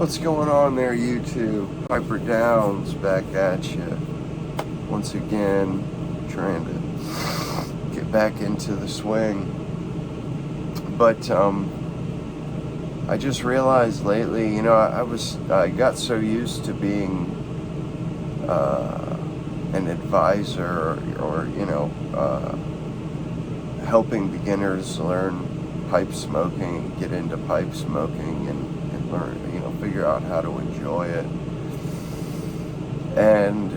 What's going on there, YouTube? Piper Downs back at you once again, trying to get back into the swing. But I just realized lately, I got so used to being an advisor or helping beginners learn pipe smoking, get into pipe smoking, and learn, figure out how to enjoy it. And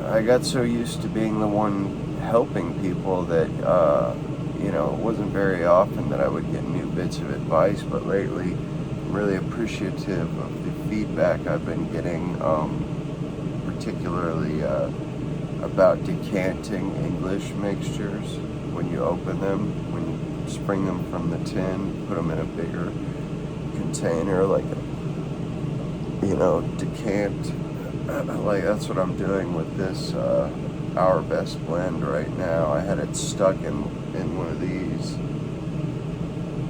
I got so used to being the one helping people that, it wasn't very often that I would get new bits of advice, but lately I'm really appreciative of the feedback I've been getting, particularly about decanting English mixtures. When you open them, when you spring them from the tin, put them in a bigger container, like decant. Like that's what I'm doing with this Our Best blend right now. I had it stuck in one of these,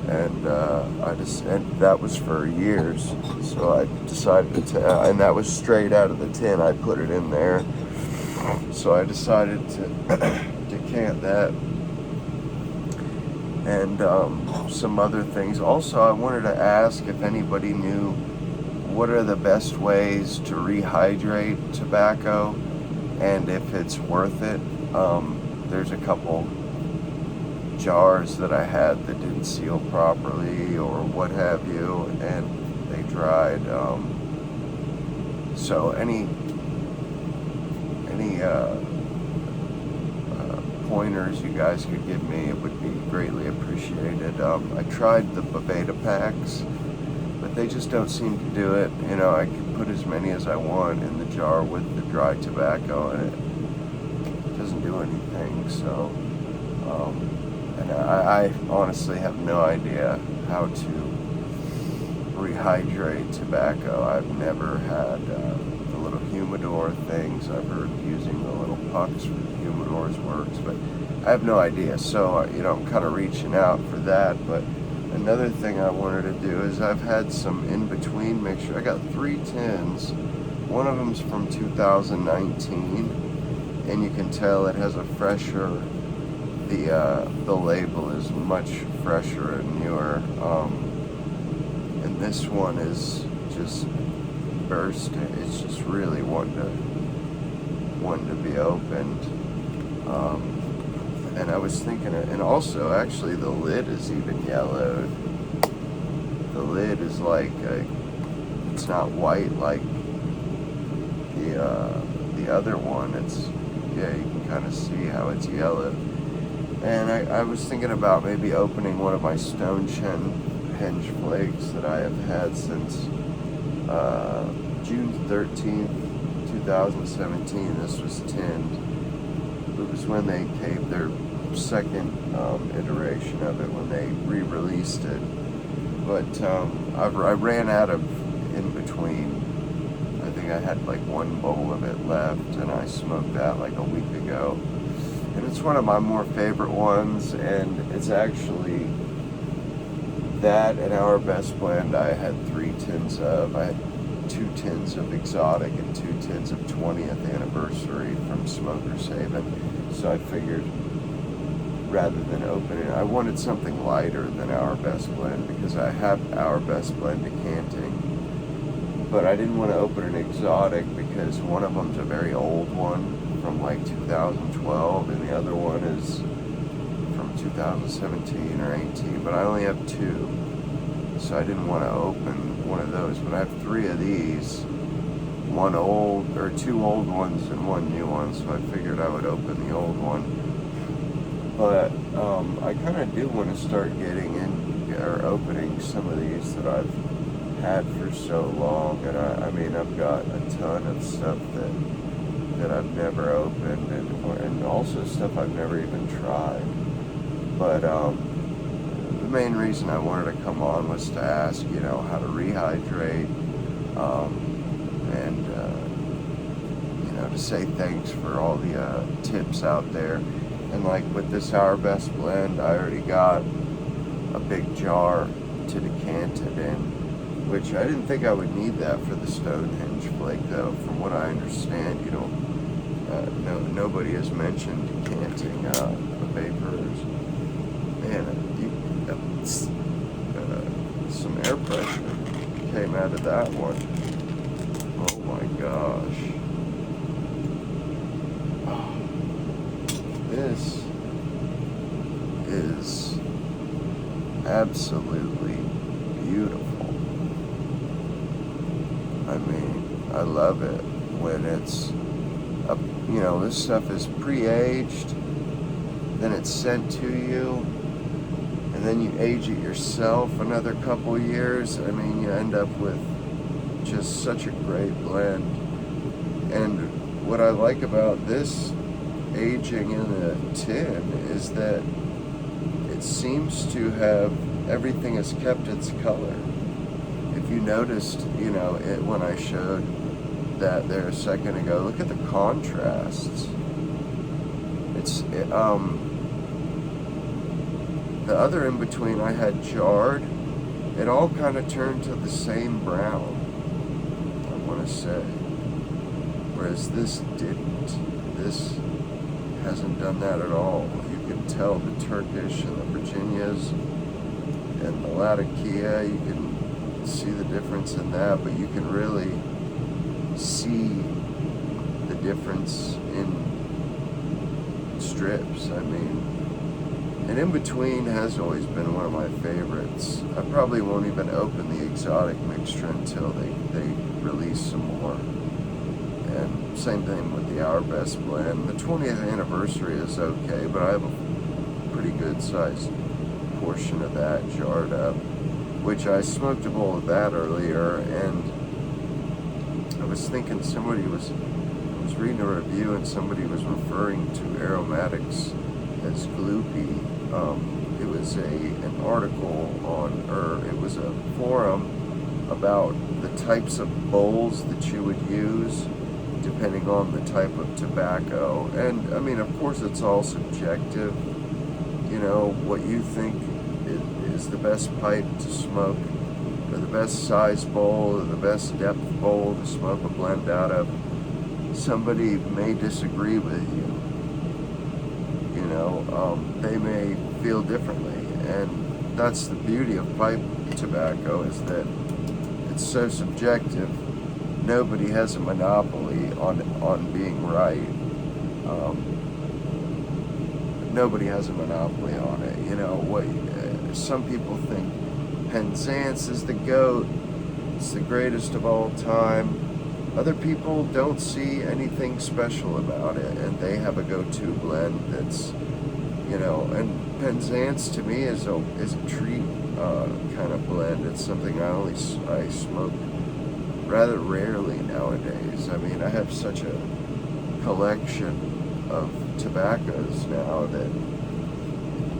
and and that was for years. So I decided to, and that was straight out of the tin. I put it in there. So I decided to decant that. And some other things. Also, I wanted to ask if anybody knew what are the best ways to rehydrate tobacco, and if it's worth it. There's a couple jars that I had that didn't seal properly or what have you, and they dried. So any pointers you guys could give me, it would be greatly appreciated. I tried the Baveda packs, but they just don't seem to do it. I can put as many as I want in the jar with the dry tobacco, and it doesn't do anything. So, and I honestly have no idea how to rehydrate tobacco. I've never had the little humidor things. I've heard using the little pucks for the humidors works, but I have no idea. So, I'm kind of reaching out for that. But another thing I wanted to do is I've had some in-between mixture. I got 3 tins. One of them's from 2019, and you can tell it has a fresher, the label is much fresher and newer. And this one is just bursting. It's just really one to be opened. And I was thinking, and also actually the lid is even yellowed. The lid is like, it's not white like the other one. It's, yeah, you can kind of see how it's yellowed. And I was thinking about maybe opening one of my Stonehenge flakes that I have had since June 13th, 2017. This was tinned. It was when they came, their second iteration of it, when they re-released it. But I ran out of in-between. I think I had like one bowl of it left, and I smoked that like a week ago. And it's one of my more favorite ones, and it's actually that and Our Best blend I had 3 tins of. I had 2 tins of Exotic and 2 tins of 20th anniversary from Smoker's Haven. So I figured, rather than open it, I wanted something lighter than Our Best blend, because I have Our Best blend decanting. But I didn't want to open an Exotic because one of them's a very old one from like 2012, and the other one is from 2017 or 18. But I only have 2, so I didn't want to open one of those. But I have 3 of these, 2 old ones and 1 new one. So I figured I would open the old one. But I kind of do want to start getting in or opening some of these that I've had for so long, and I've got a ton of stuff that I've never opened, and also stuff I've never even tried. But the main reason I wanted to come on was to ask, how to rehydrate, and to say thanks for all the tips out there. And like with this Our Best blend, I already got a big jar to decant it in. which I didn't think I would need that for the Stonehenge flake, though. From what I understand, you don't. Nobody has mentioned decanting the vapors. Man, some air pressure came out of that one. Oh my gosh. This is absolutely beautiful. I mean, I love it when it's this stuff is pre-aged, then it's sent to you, and then you age it yourself another couple years. I mean, you end up with just such a great blend. And what I like about this aging in a tin is that it seems to have, everything has kept its color. If you noticed, when I showed that there a second ago, look at the contrasts. The other in between I had jarred, it all kind of turned to the same brown, I want to say, whereas this didn't. This hasn't done that at all. You can tell the Turkish and the Virginias and the Latakia, you can see the difference in that, but you can really see the difference in strips. I mean, and in between has always been one of my favorites. I probably won't even open the exotic mixture until they release some more. And same thing with the Our Best blend. The 20th anniversary is okay, but I have a pretty good sized portion of that jarred up, which I smoked a bowl of that earlier, and I was thinking I was reading a review and somebody was referring to aromatics as gloopy. It was an article it was a forum about the types of bowls that you would use depending on the type of tobacco. And I mean, of course, it's all subjective. What you think is the best pipe to smoke, or the best size bowl, or the best depth bowl to smoke a blend out of. Somebody may disagree with you. They may feel differently, and that's the beauty of pipe tobacco, is that it's so subjective. Nobody has a monopoly on being right. Nobody has a monopoly on it. Some people think Penzance is the GOAT. It's the greatest of all time. Other people don't see anything special about it, and they have a go-to blend that's, and Penzance to me is a treat kind of blend. It's something I smoke rather rarely nowadays. I mean, I have such a collection of tobaccos now that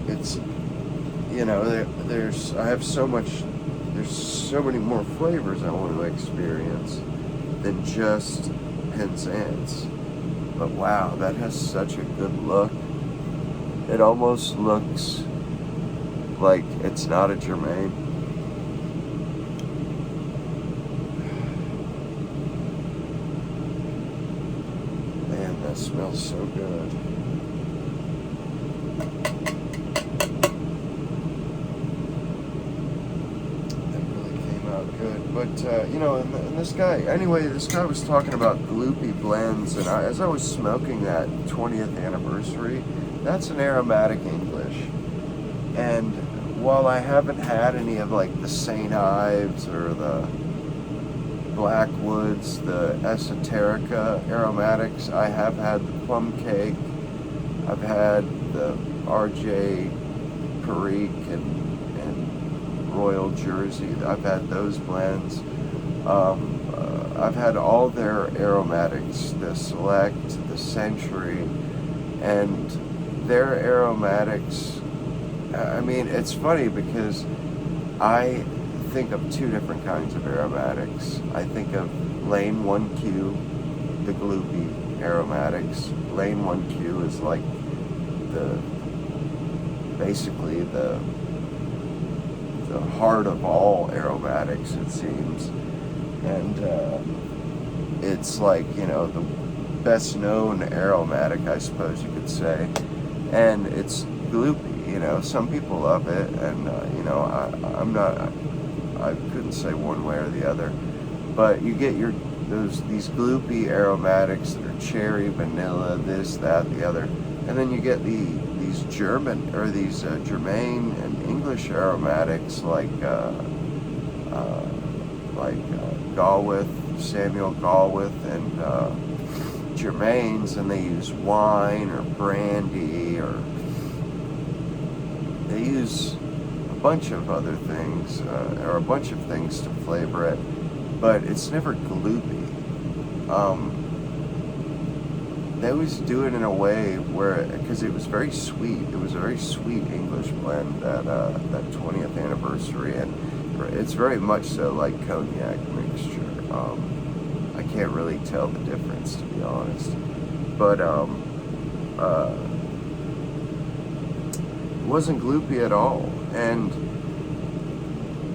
it's, there's so many more flavors I want to experience than just Penzance. But wow, that has such a good look. It almost looks like it's not a Germain. Man, that smells so good. Good, but and this guy was talking about gloopy blends, and as I was smoking that 20th anniversary, that's an aromatic English. And while I haven't had any of like the St. Ives or the Blackwoods, the Esoterica aromatics, I have had the Plum Cake, I've had the RJ Perique and Royal Jersey. I've had those blends. I've had all their aromatics, the Select, the Century, and their aromatics. I mean, it's funny because I think of two different kinds of aromatics. I think of Lane 1Q, the gloopy aromatics. Lane 1Q is like basically the the heart of all aromatics, it seems. And it's like, you know, the best known aromatic, I suppose you could say. And it's gloopy, you know. Some people love it, and you know, I couldn't say one way or the other. But you get these gloopy aromatics that are cherry, vanilla, this, that, the other, and then you get these German or these German and English aromatics like Galwith, Samuel Galwith, and Germains, and they use wine or brandy, or they use a bunch of other things, or a bunch of things to flavor it, but it's never gloopy. They always do it in a way where, because it was very sweet. It was a very sweet English blend, that 20th anniversary, and it's very much so like cognac mixture. I can't really tell the difference, to be honest, but it wasn't gloopy at all. And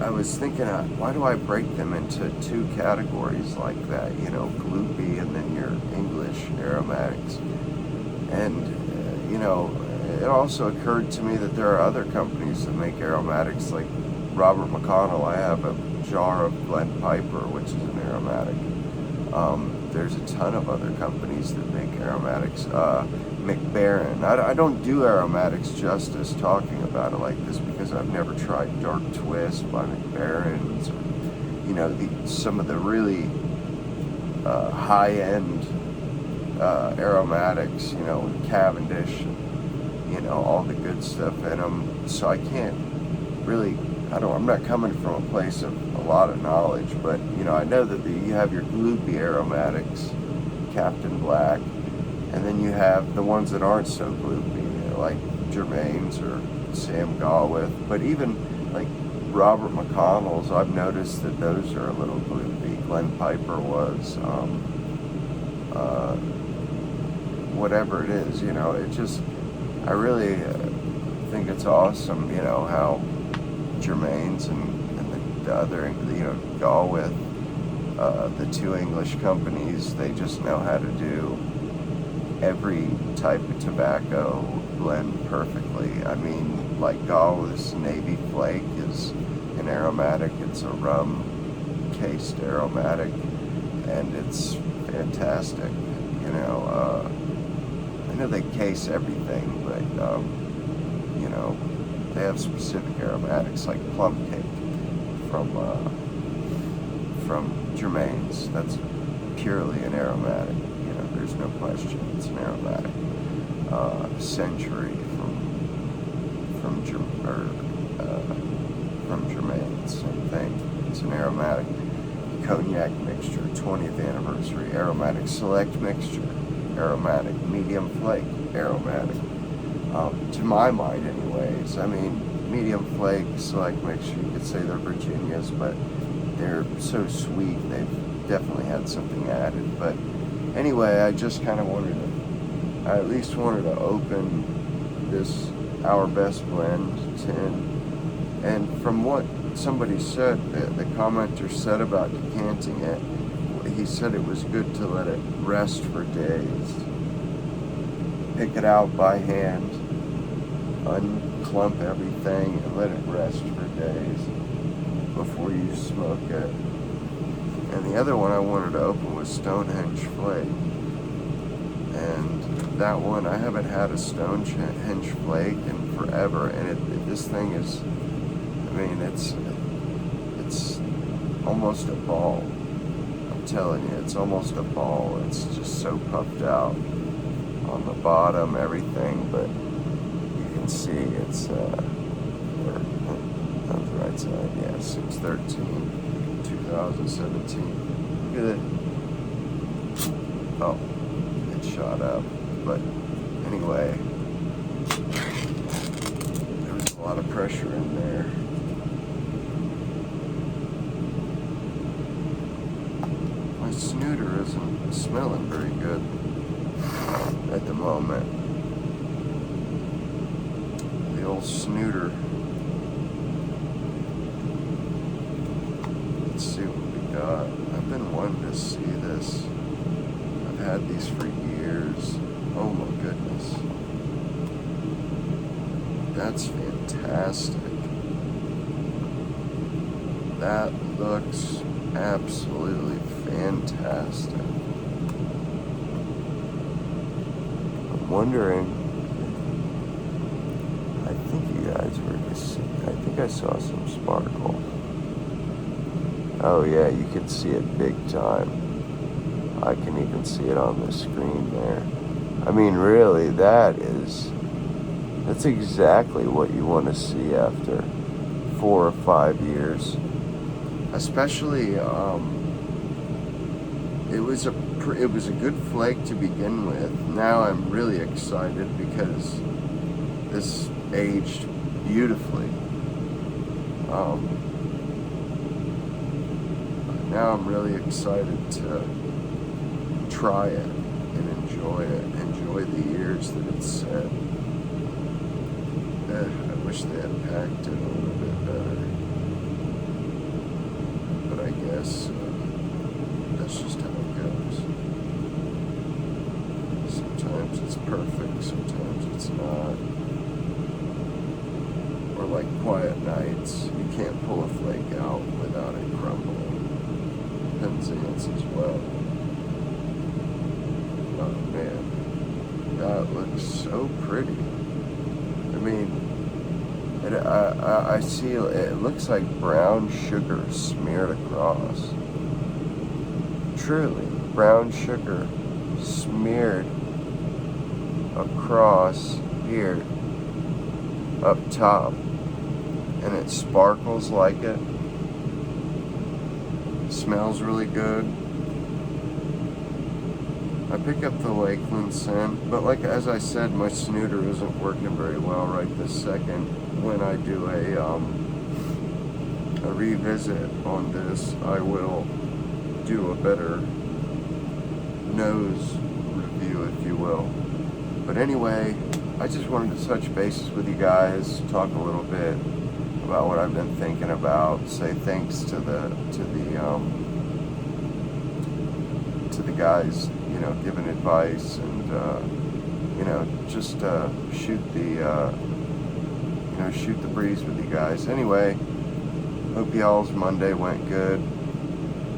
I was thinking, why do I break them into two categories like that? You know, gloopy and then your English aromatics. And, you know, it also occurred to me that there are other companies that make aromatics, like Robert McConnell. I have a jar of Glen Piper, which is an aromatic. There's a ton of other companies that make aromatics. McBaron. I don't do aromatics justice talking about it like this, because I've never tried Dark Twist by McBaron's, or, you know, some of the really high-end aromatics, you know, Cavendish, you know, all the good stuff in them. So I can't really, I'm not coming from a place of a lot of knowledge, but, you know, I know that you have your gloopy aromatics, Captain Black, and then you have the ones that aren't so gloopy, you know, like Germain's or Sam Galwith. But even like Robert McConnell's, I've noticed that those are a little gloopy. Glen Piper was, whatever it is, you know, it just, I really think it's awesome, you know, how Germain's and the other, you know, Galwith, the two English companies, they just know how to do every type of tobacco blend perfectly. I mean, like Galwith's Navy Flake is an aromatic. It's a rum-cased aromatic, and it's fantastic. You know, I know they case everything, but you know, they have specific aromatics like plum cake from Germain's. That's purely an aromatic. There's no question, it's an aromatic. Century from Germain's, same thing. It's an aromatic. Cognac mixture, 20th anniversary, aromatic. Select mixture, aromatic. Medium flake, aromatic. To my mind, anyways. I mean, medium flake, select mixture, you could say they're Virginias, but they're so sweet. They've definitely had something added, but. Anyway, I just kind of I at least wanted to open this Our Best Blend tin. And from what somebody said, the commenter said about decanting it, he said it was good to let it rest for days. Pick it out by hand, unclump everything, and let it rest for days before you smoke it. And the other one I wanted to open was Stonehenge Flake. And that one, I haven't had a Stonehenge Flake in forever. And this thing is, I mean, it's almost a ball. I'm telling you, it's almost a ball. It's just so puffed out on the bottom, everything. But you can see it's, on the right side, yeah, 6/13. 2017. Look at it. Oh, it shot up. But anyway, there was a lot of pressure in there. My snooter isn't smelling very good at the moment. The old snooter I've been wanting to see this. I've had these for years. Oh my goodness. That's fantastic. That looks absolutely fantastic. I'm wondering, I think you guys were just, I think I saw some sparkle. Oh yeah, you can see it big time. I can even see it on the screen there. I mean, really, that's exactly what you want to see after 4 or 5 years. Especially, it was a good flake to begin with. Now I'm really excited because this aged beautifully. Now I'm really excited to try it and enjoy the years that it's set. I wish they had packed it a little bit better, but I guess that's just how it goes. Sometimes it's perfect, sometimes it's not. Or like quiet nights, you can't pull a flake out without it crumbling. Penzance as well. Oh man, that looks so pretty. I mean, I see it looks like brown sugar smeared across. Truly, brown sugar smeared across here, up top, and it sparkles like it. Smells really good. I pick up the Lakeland scent, but like as I said, my snooter isn't working very well right this second. When I do a revisit on this, I will do a better nose review, if you will. But anyway, I just wanted to touch bases with you guys, talk a little bit about what I've been thinking about, say thanks to the guys, you know, giving advice, and you know, just shoot the breeze with you guys. Anyway, hope y'all's Monday went good.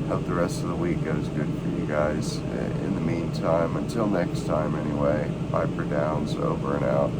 Hope the rest of the week goes good for you guys. In the meantime, until next time anyway, Piper Downs, over and out.